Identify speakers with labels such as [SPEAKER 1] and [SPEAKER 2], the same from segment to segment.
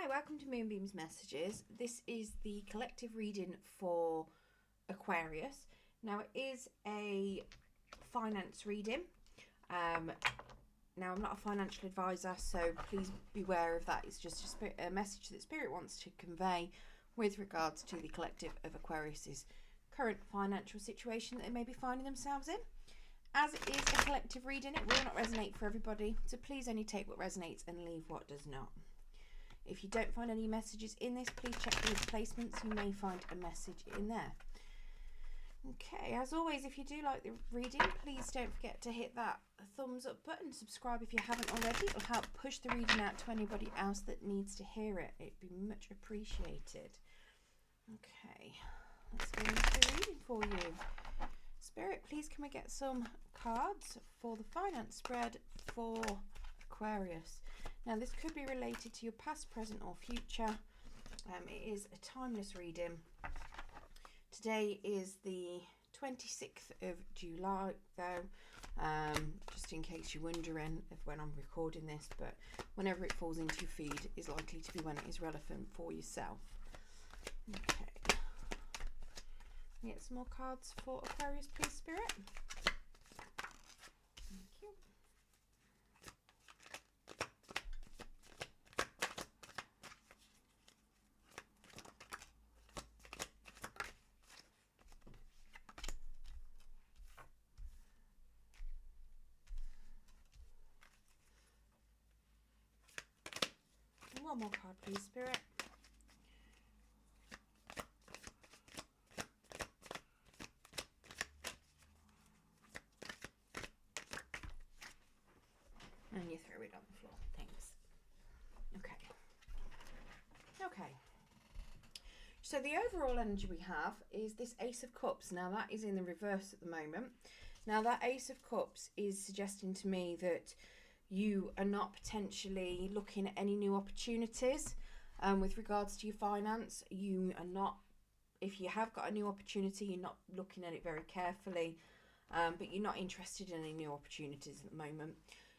[SPEAKER 1] Hi, welcome to Moonbeam's Messages. This is the collective reading for Aquarius. Now, it is a finance reading. Now, I'm not a financial advisor, so please beware of that. It's just a message that Spirit wants to convey with regards to the collective of Aquarius's current financial situation that they may be finding themselves in. As it is a collective reading, it will not resonate for everybody, so please only take what resonates and leave what does not. If you don't find any messages in this, please check the placements. You may find a message in there. Okay, as always, if you do like the reading, please don't forget to hit that thumbs up button. Subscribe if you haven't already. It'll help push the reading out to anybody else that needs to hear it. It'd be much appreciated. Okay, let's go into the reading for you. Spirit, please can we get some cards for the finance spread for Aquarius? Now, this could be related to your past, present or future. It is a timeless reading. Today is the 26th of July, though, just in case you're wondering of when I'm recording this, but whenever it falls into your feed is likely to be when it is relevant for yourself. Okay. Get some more cards for Aquarius, please, Spirit. One more card, please, Spirit. And you throw it on the floor. Thanks. Okay. So the overall energy we have is this Ace of Cups. Now, that is in the reverse at the moment. Now, that Ace of Cups is suggesting to me that you are not potentially looking at any new opportunities with regards to your finance. You are not, if you have got a new opportunity, you're not looking at it very carefully, but you're not interested in any new opportunities at the moment.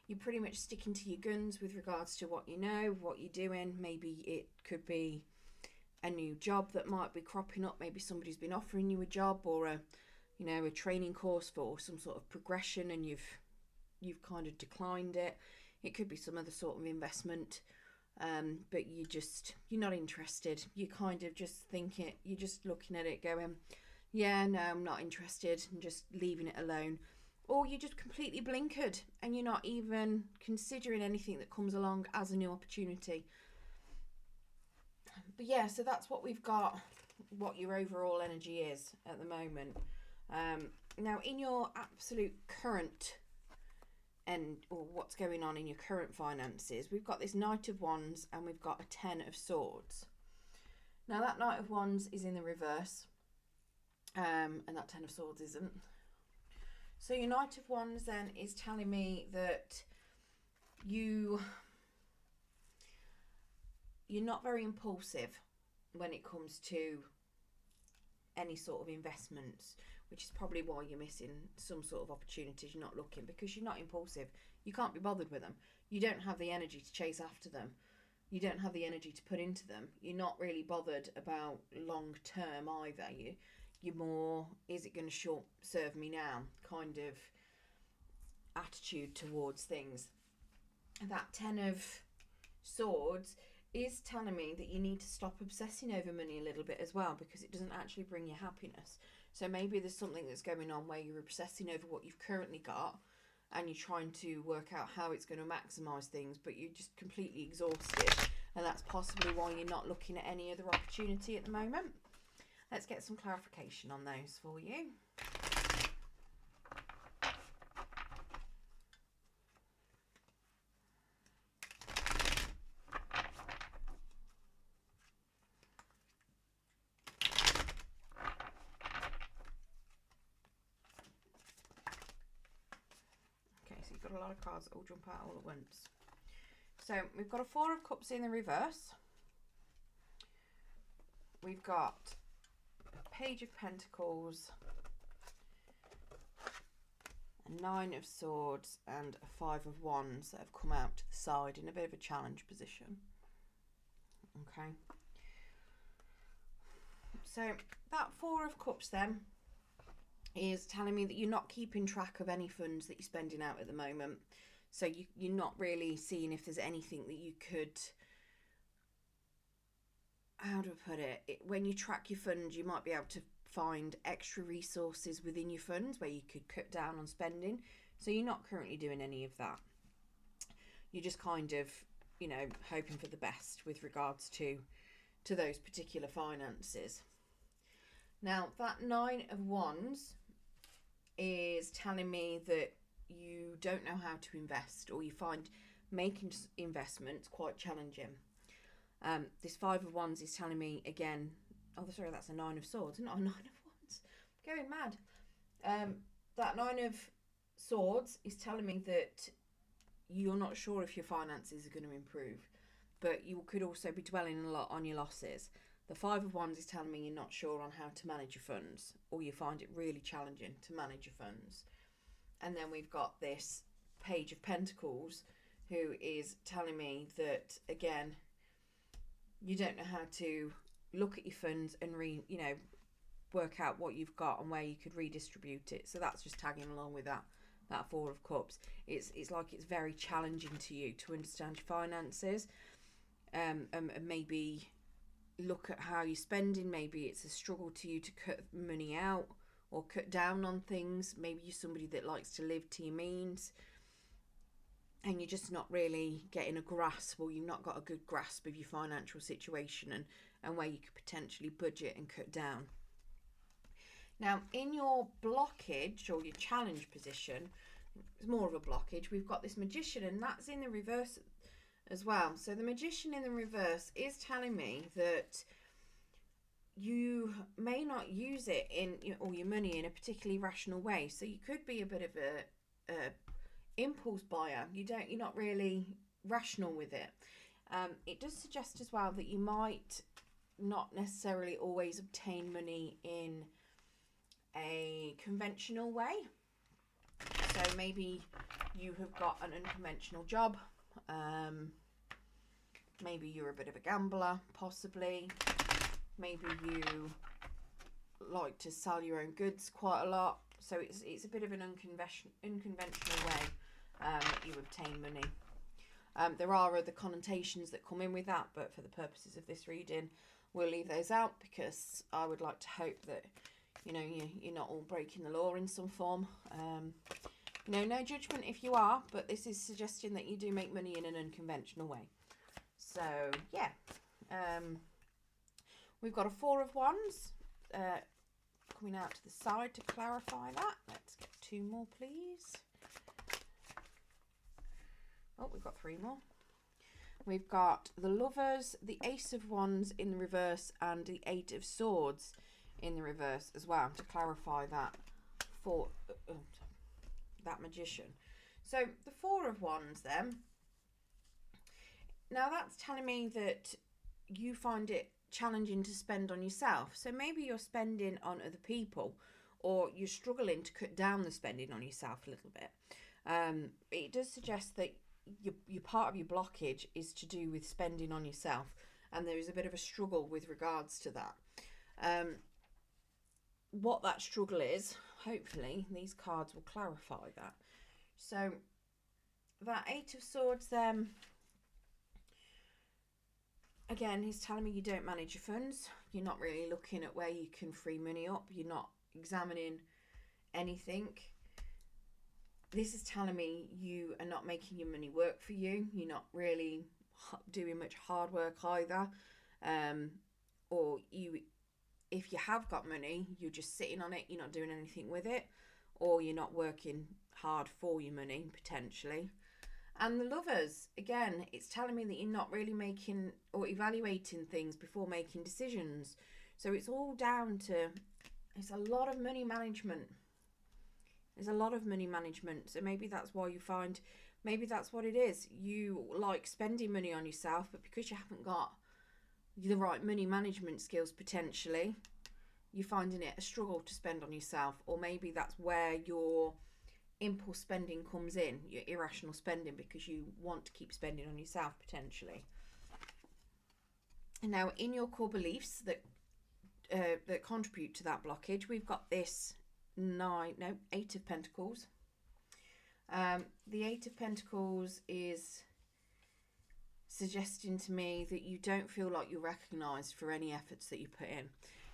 [SPEAKER 1] You're pretty much sticking to your guns with regards to what you know, what you're doing. Maybe it could be a new job that might be cropping up. Maybe somebody's been offering you a job or a training course for some sort of progression, and you've kind of declined it. It could be some other sort of investment, but you're not interested. You kind of just think it, you're just looking at it going, yeah, no, I'm not interested, and just leaving it alone. Or you just completely blinkered and you're not even considering anything that comes along as a new opportunity. But yeah, so that's what we've got, what your overall energy is at the moment. Now, in your absolute current or what's going on in your current finances, we've got this Knight of Wands and we've got a Ten of Swords. Now, that Knight of Wands is in the reverse, and that Ten of Swords isn't. So your Knight of Wands then is telling me that you're not very impulsive when it comes to any sort of investments, which is probably why you're missing some sort of opportunities. You're not looking because you're not impulsive. You can't be bothered with them. You don't have the energy to chase after them. You don't have the energy to put into them. You're not really bothered about long term either. You're more, is it going to short serve me now kind of attitude towards things. That Ten of Swords is telling me that you need to stop obsessing over money a little bit as well, because it doesn't actually bring you happiness. So maybe there's something that's going on where you're obsessing over what you've currently got and you're trying to work out how it's going to maximise things, but you're just completely exhausted, and that's possibly why you're not looking at any other opportunity at the moment. Let's get some clarification on those for you. Okay, so you've got a lot of cards that all jump out all at once. So we've got a Four of Cups in the reverse. We've got a Page of Pentacles, a Nine of Swords, and a Five of Wands that have come out to the side in a bit of a challenge position. Okay. So that Four of Cups then is telling me that you're not keeping track of any funds that you're spending out at the moment. So you're not really seeing if there's anything that you could, how do I put it? When you track your funds, you might be able to find extra resources within your funds where you could cut down on spending. So you're not currently doing any of that. You're just kind of, hoping for the best with regards to those particular finances. Now, that Nine of Wands is telling me that you don't know how to invest, or you find making investments quite challenging. This Five of Wands is telling me again, sorry, that's a Nine of Swords, not a Nine of Wands. I'm going mad. That Nine of Swords is telling me that you're not sure if your finances are going to improve, but you could also be dwelling a lot on your losses. The Five of Wands is telling me you're not sure on how to manage your funds, or you find it really challenging to manage your funds. And then we've got this Page of Pentacles, who is telling me that, again, you don't know how to look at your funds and work out what you've got and where you could redistribute it. So that's just tagging along with that Four of Cups. It's like it's very challenging to you to understand your finances, and maybe look at how you're spending. Maybe it's a struggle to you to cut money out or cut down on things. Maybe you're somebody that likes to live to your means, and you're just not really getting a grasp, or you've not got a good grasp of your financial situation and where you could potentially budget and cut down. Now, in your blockage or your challenge position, it's more of a blockage, we've got this Magician, and that's in the reverse as well. So the Magician in the reverse is telling me that you may not use it or your money in a particularly rational way. So you could be a bit of a impulse buyer. You're not really rational with it. It does suggest as well that you might not necessarily always obtain money in a conventional way. So maybe you have got an unconventional job. Maybe you're a bit of a gambler, possibly. Maybe you like to sell your own goods quite a lot. So it's a bit of an unconventional way you obtain money. There are other connotations that come in with that, but for the purposes of this reading, we'll leave those out, because I would like to hope that you're not all breaking the law in some form. No judgment if you are, but this is suggesting that you do make money in an unconventional way. So yeah, we've got a Four of Wands coming out to the side to clarify that. Let's get two more, please. Oh, we've got three more. We've got the Lovers, the Ace of Wands in the reverse, and the Eight of Swords in the reverse as well, to clarify that for that Magician. So the Four of Wands then, now that's telling me that you find it challenging to spend on yourself. So maybe you're spending on other people, or you're struggling to cut down the spending on yourself a little bit. It does suggest that your part of your blockage is to do with spending on yourself, and there is a bit of a struggle with regards to that. What that struggle is, hopefully these cards will clarify that. So that Eight of Swords then, again, he's telling me you don't manage your funds. You're not really looking at where you can free money up. You're not examining anything. This is telling me you are not making your money work for you. You're not really doing much hard work either. Or if you have got money, you're just sitting on it, you're not doing anything with it, or you're not working hard for your money, potentially. And the Lovers, again, it's telling me that you're not really making or evaluating things before making decisions. So it's all down to, it's a lot of money management. There's a lot of money management. So maybe that's why you find, maybe that's what it is. You like spending money on yourself, but because you haven't got the right money management skills, potentially, you're finding it a struggle to spend on yourself. Or maybe that's where your impulse spending comes in, your irrational spending, because you want to keep spending on yourself, potentially. Now, in your core beliefs that contribute to that blockage, we've got this Eight of Pentacles. The Eight of Pentacles is suggesting to me that you don't feel like you're recognised for any efforts that you put in.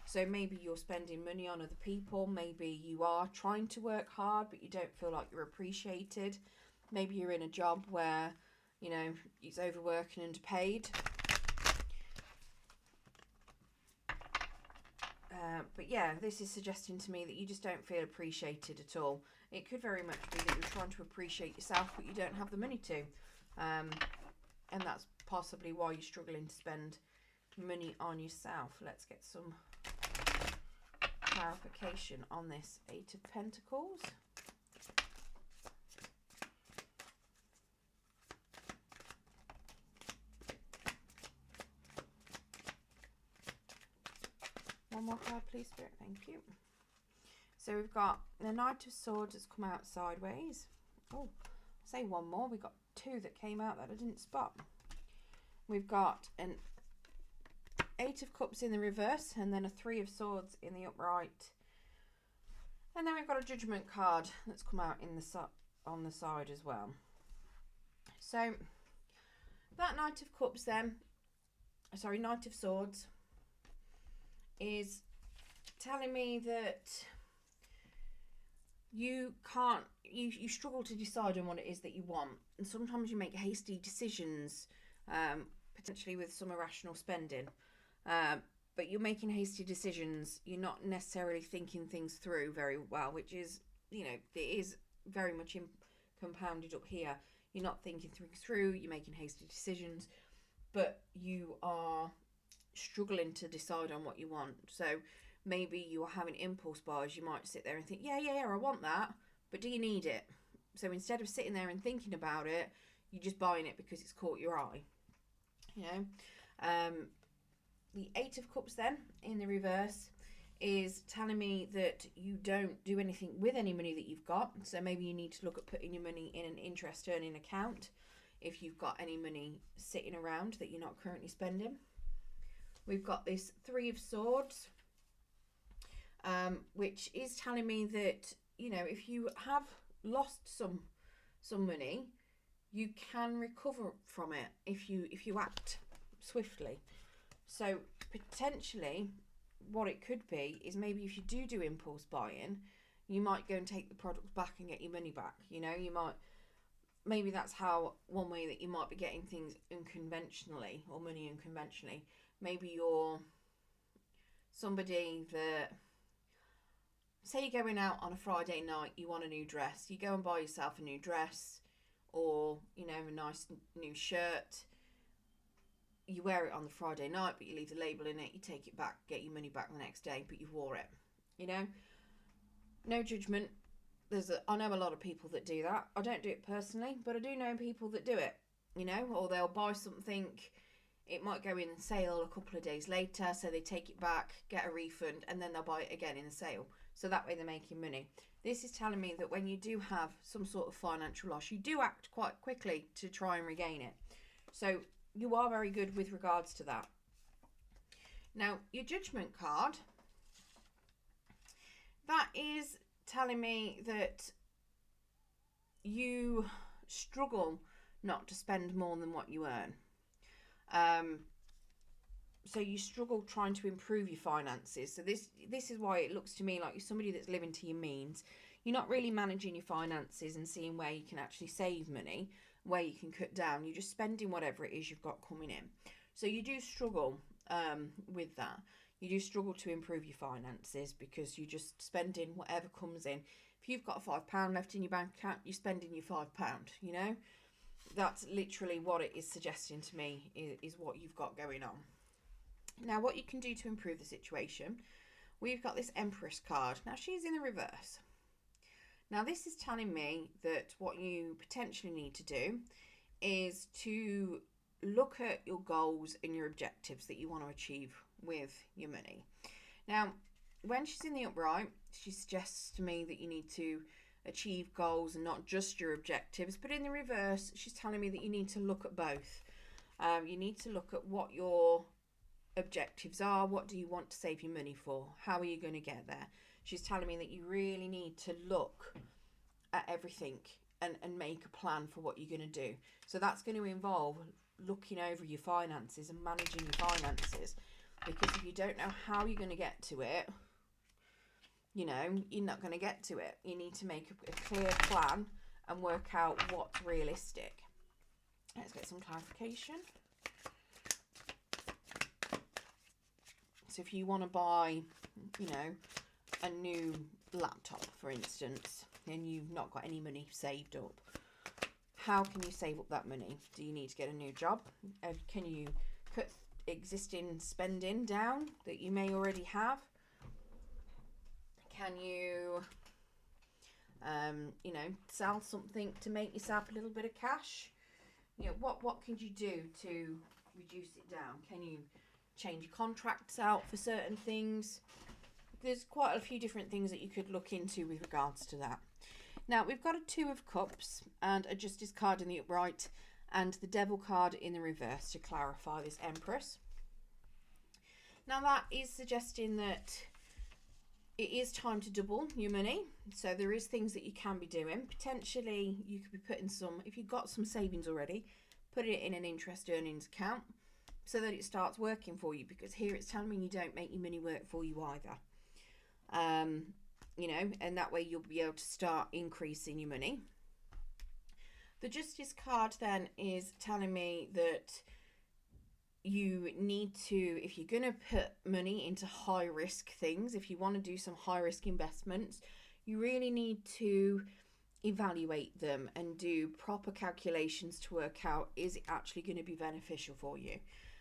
[SPEAKER 1] So maybe you're spending money on other people. Maybe you are trying to work hard, but you don't feel like you're appreciated. Maybe you're in a job where, you know, it's overworked and underpaid. But yeah, this is suggesting to me that you just don't feel appreciated at all. It could very much be that you're trying to appreciate yourself, but you don't have the money to. And that's possibly why you're struggling to spend money on yourself. Let's get some clarification on this Eight of Pentacles. One more card, please, Spirit. Thank you. So we've got the Knight of Swords that's come out sideways. Oh, say one more. We've got two that came out that I didn't spot. We've got an Eight of Cups in the reverse, and then a Three of Swords in the upright. And then we've got a Judgment card that's come out in the on the side as well. So that Knight of Cups then, sorry, Knight of Swords, is telling me that you struggle to decide on what it is that you want, and sometimes you make hasty decisions, potentially with some irrational spending, but you're making hasty decisions. You're not necessarily thinking things through very well, which is, you know, it is very much compounded up here. You're not thinking things through, you're making hasty decisions, but you are struggling to decide on what you want. So maybe you're having impulse buys. You might sit there and think, yeah, I want that, but do you need it? So instead of sitting there and thinking about it, you're just buying it because it's caught your eye, you know. The Eight of Cups then in the reverse is telling me that you don't do anything with any money that you've got. So maybe you need to look at putting your money in an interest earning account if you've got any money sitting around that you're not currently spending. We've got this Three of Swords, which is telling me that, you know, if you have lost some money, you can recover from it if you act swiftly. So potentially what it could be is maybe if you do impulse buying, you might go and take the product back and get your money back. You know, maybe that's how one way that you might be getting things unconventionally, or money unconventionally. Maybe you're somebody that, say you're going out on a Friday night, you want a new dress, you go and buy yourself a new dress, or, you know, a nice new shirt. You wear it on the Friday night, but you leave the label in it, you take it back, get your money back the next day, but you've wore it, you know. No judgment. I know a lot of people that do that. I don't do it personally, but I do know people that do it, you know, or they'll buy something, it might go in sale a couple of days later, so they take it back, get a refund, and then they'll buy it again in the sale. So that way they're making money. This is telling me that when you do have some sort of financial loss, you do act quite quickly to try and regain it. So you are very good with regards to that. Now, your Judgment card, that is telling me that you struggle not to spend more than what you earn. So you struggle trying to improve your finances. So this is why it looks to me like you're somebody that's living to your means. You're not really managing your finances and seeing where you can actually save money, where you can cut down. You're just spending whatever it is you've got coming in. So you do struggle with that. You do struggle to improve your finances because you're just spending whatever comes in. If you've got £5 left in your bank account, you're spending your £5, you know. That's literally what it is suggesting to me is what you've got going on. Now, what you can do to improve the situation, we've got this Empress card. Now, she's in the reverse. Now, this is telling me that what you potentially need to do is to look at your goals and your objectives that you want to achieve with your money. Now, when she's in the upright, she suggests to me that you need to achieve goals and not just your objectives. But in the reverse, she's telling me that you need to look at both. You need to look at what your objectives are. What do you want to save your money for? How are you going to get there? She's telling me that you really need to look at everything and make a plan for what you're going to do. So that's going to involve looking over your finances and managing your finances, because if you don't know how you're going to get to it, you know, you're not going to get to it. You need to make a clear plan and work out what's realistic. Let's get some clarification. So if you want to buy, you know, a new laptop, for instance, and you've not got any money saved up, how can you save up that money? Do you need to get a new job? Can you cut existing spending down that you may already have? Can you, you know, sell something to make yourself a little bit of cash? You know, what can you do to reduce it down? Can you change your contracts out for certain things? There's quite a few different things that you could look into with regards to that. Now, we've got a 2 of Cups and a Justice card in the upright and the Devil card in the reverse to clarify this Empress. Now, that is suggesting that it is time to double your money. So there is things that you can be doing. Potentially, you could be putting some, if you've got some savings already, put it in an interest earnings account so that it starts working for you, because here it's telling me you don't make your money work for you either. You know, and that way you'll be able to start increasing your money. The Justice card then is telling me that you need to, if you're going to put money into high risk things, if you want to do some high risk investments, you really need to evaluate them and do proper calculations to work out, is it actually going to be beneficial for you,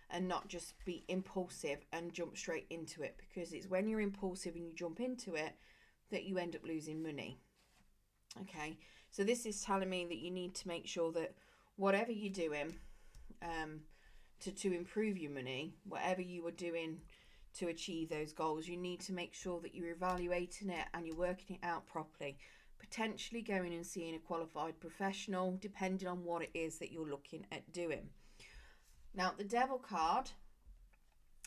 [SPEAKER 1] and not just be impulsive and jump straight into it, because it's when you're impulsive and you jump into it that you end up losing money. Okay, so this is telling me that you need to make sure that whatever you're doing to improve your money, whatever you are doing to achieve those goals, you need to make sure that you're evaluating it and you're working it out properly. Potentially going and seeing a qualified professional, depending on what it is that you're looking at doing. Now, the Devil card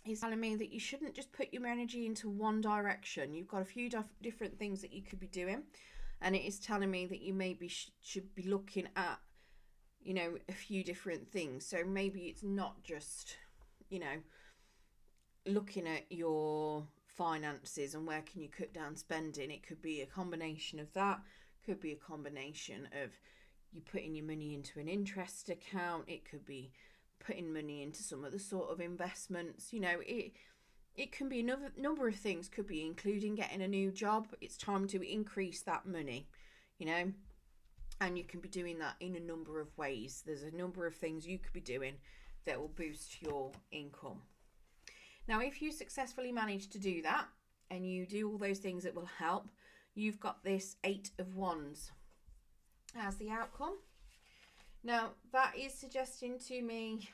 [SPEAKER 1] is telling me that you shouldn't just put your energy into one direction. You've got a few different things that you could be doing, and it is telling me that you maybe should be looking at, you know, a few different things. So maybe it's not just, you know, looking at your finances and where can you cut down spending. It could be a combination of that, could be a combination of you putting your money into an interest account, it could be putting money into some other sort of investments. You know, it can be another number of things. Could be including getting a new job. It's time to increase that money, you know, and you can be doing that in a number of ways. There's a number of things you could be doing that will boost your income. Now, if you successfully manage to do that and you do all those things that will help, you've got this 8 of Wands as the outcome. Now, that is suggesting to me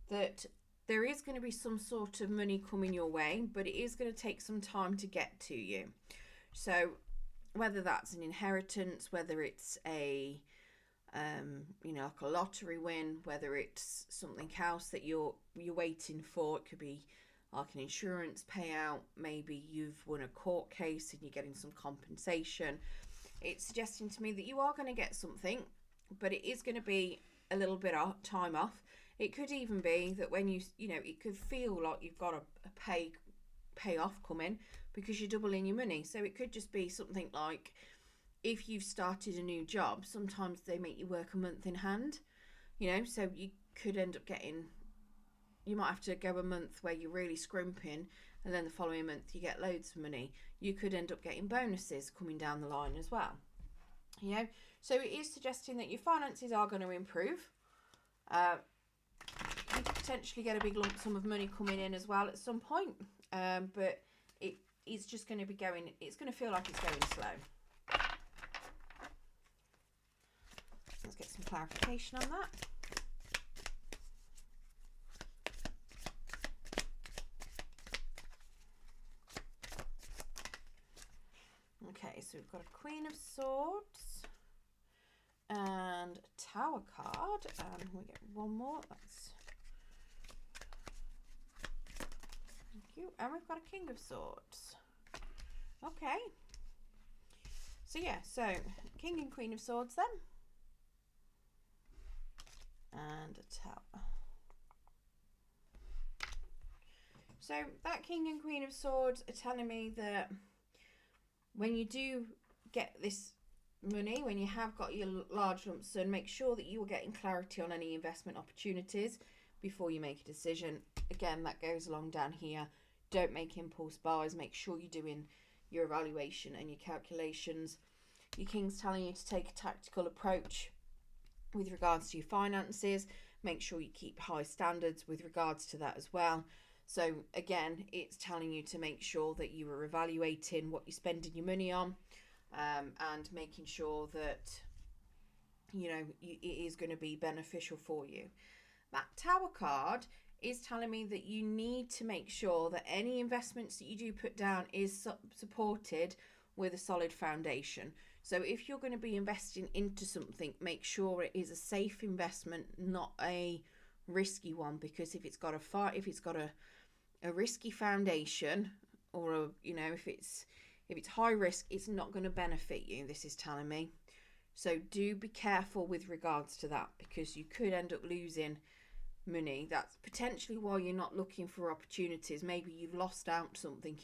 [SPEAKER 1] that there is going to be some sort of money coming your way, but it is going to take some time to get to you. So whether that's an inheritance, whether it's a, you know, like a lottery win, whether it's something else that you're waiting for, it could be like an insurance payout, maybe you've won a court case and you're getting some compensation. It's suggesting to me that you are going to get something, but it is going to be a little bit of time off. It could even be that when you know, it could feel like you've got a payoff coming because you're doubling your money. So it could just be something like, if you've started a new job, sometimes they make you work a month in hand, you know, so you could end up getting, you might have to go a month where you're really scrimping, and then the following month you get loads of money. You could end up getting bonuses coming down the line as well, you know. So it is suggesting that your finances are going to improve. You could potentially get a big lump sum of money coming in as well at some point, but it is just going to be going, it's going to feel like it's going slow. Let's get some clarification on that. Okay, so we've got a Queen of Swords and a Tower card, and we get one more. That's and we've got a King of Swords. Okay. So yeah, so King and Queen of Swords then. And a Tower. So that King and Queen of Swords are telling me that when you do get this money, when you have got your large lump sum, make sure that you are getting clarity on any investment opportunities before you make a decision. Again, that goes along down here. Don't make impulse buys. Make sure you're doing your evaluation and your calculations. Your King's telling you to take a tactical approach with regards to your finances. Make sure you keep high standards with regards to that as well. So again, it's telling you to make sure that you are evaluating what you're spending your money on, and making sure that, you know, it is going to be beneficial for you. That Tower card is telling me that you need to make sure that any investments that you do put down is supported with a solid foundation. So if you're going to be investing into something, make sure it is a safe investment, not a risky one, because if it's got a risky foundation, or a, you know, if it's high risk, it's not going to benefit you, this is telling me. So do be careful with regards to that, because you could end up losing money. That's potentially why you're not looking for opportunities. Maybe you've lost out something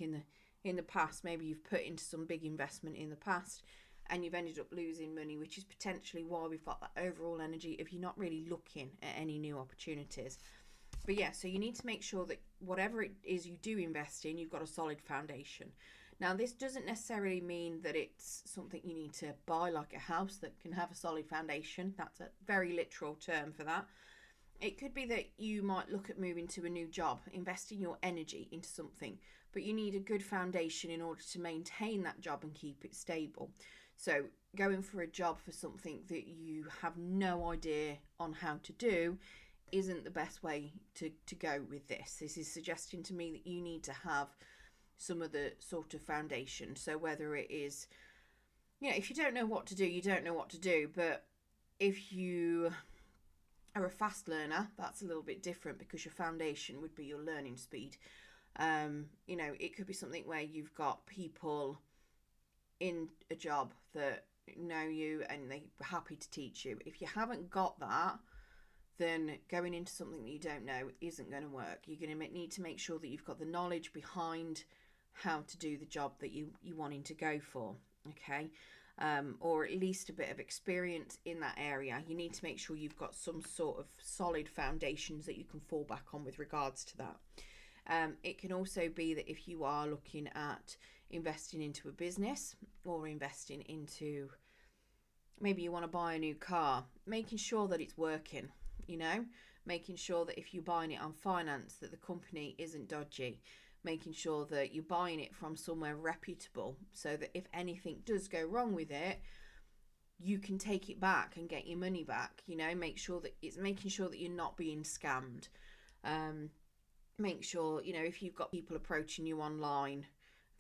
[SPEAKER 1] in the past. Maybe you've put into some big investment in the past and you've ended up losing money, which is potentially why we've got that overall energy of you're not really looking at any new opportunities. But yeah, so you need to make sure that whatever it is you do invest in, you've got a solid foundation. Now, this doesn't necessarily mean that it's something you need to buy, like a house that can have a solid foundation. That's a very literal term for that. It could be that you might look at moving to a new job, investing your energy into something, but you need a good foundation in order to maintain that job and keep it stable. So going for a job for something that you have no idea on how to do isn't the best way to go with this. This is suggesting to me that you need to have some of the sort of foundation. So whether it is, you know, if you don't know what to do, you don't know what to do. But if you are a fast learner, that's a little bit different, because your foundation would be your learning speed. You know, it could be something where you've got people in a job that know you and they're happy to teach you. If you haven't got that, then going into something that you don't know isn't going to work. You're going to need to make sure that you've got the knowledge behind how to do the job that you're wanting to go for, okay? Or at least a bit of experience in that area. You need to make sure you've got some sort of solid foundations that you can fall back on with regards to that. It can also be that if you are looking at investing into a business, or investing into, maybe you want to buy a new car, making sure that it's working, you know, making sure that if you're buying it on finance, that the company isn't dodgy, making sure that you're buying it from somewhere reputable, so that if anything does go wrong with it, you can take it back and get your money back. You know, making sure that you're not being scammed. Make sure, you know, if you've got people approaching you online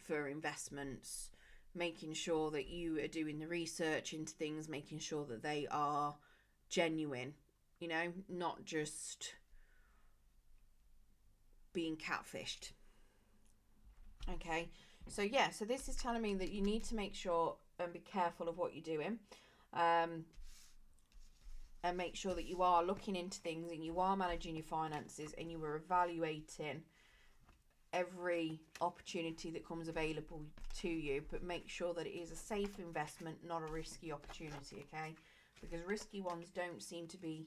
[SPEAKER 1] for investments, making sure that you are doing the research into things, making sure that they are genuine, you know, not just being catfished. Okay, so yeah, so this is telling me that you need to make sure and be careful of what you're doing, and make sure that you are looking into things and you are managing your finances and you are evaluating every opportunity that comes available to you, but make sure that it is a safe investment, not a risky opportunity, okay? Because risky ones don't seem to be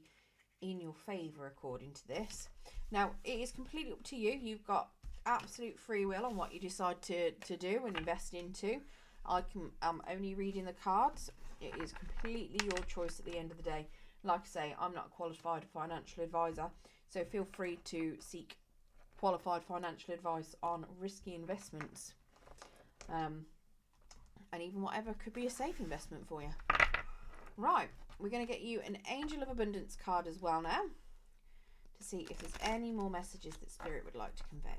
[SPEAKER 1] in your favour according to this. Now, it is completely up to you. You've got absolute free will on what you decide to do and invest into. I'm only reading the cards. It is completely your choice at the end of the day. Like I say, I'm not a qualified financial advisor, so feel free to seek qualified financial advice on risky investments, and even whatever could be a safe investment for you. Right, we're going to get you an Angel of Abundance card as well now, to see if there's any more messages that Spirit would like to convey.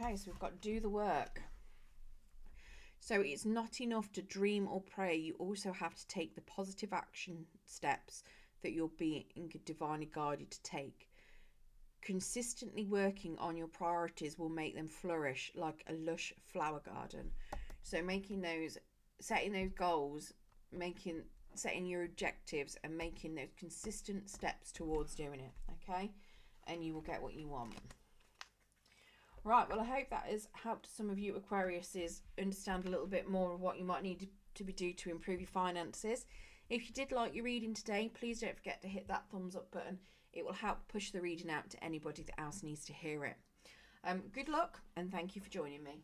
[SPEAKER 1] Okay, so we've got do the work. So it's not enough to dream or pray. You also have to take the positive action steps that you're being divinely guided to take. Consistently working on your priorities will make them flourish like a lush flower garden. So setting those goals, setting your objectives and making those consistent steps towards doing it, okay? And you will get what you want. Right, well, I hope that has helped some of you Aquariuses understand a little bit more of what you might need to do to improve your finances. If you did like your reading today, please don't forget to hit that thumbs up button. It will help push the reading out to anybody that else needs to hear it. Good luck, and thank you for joining me.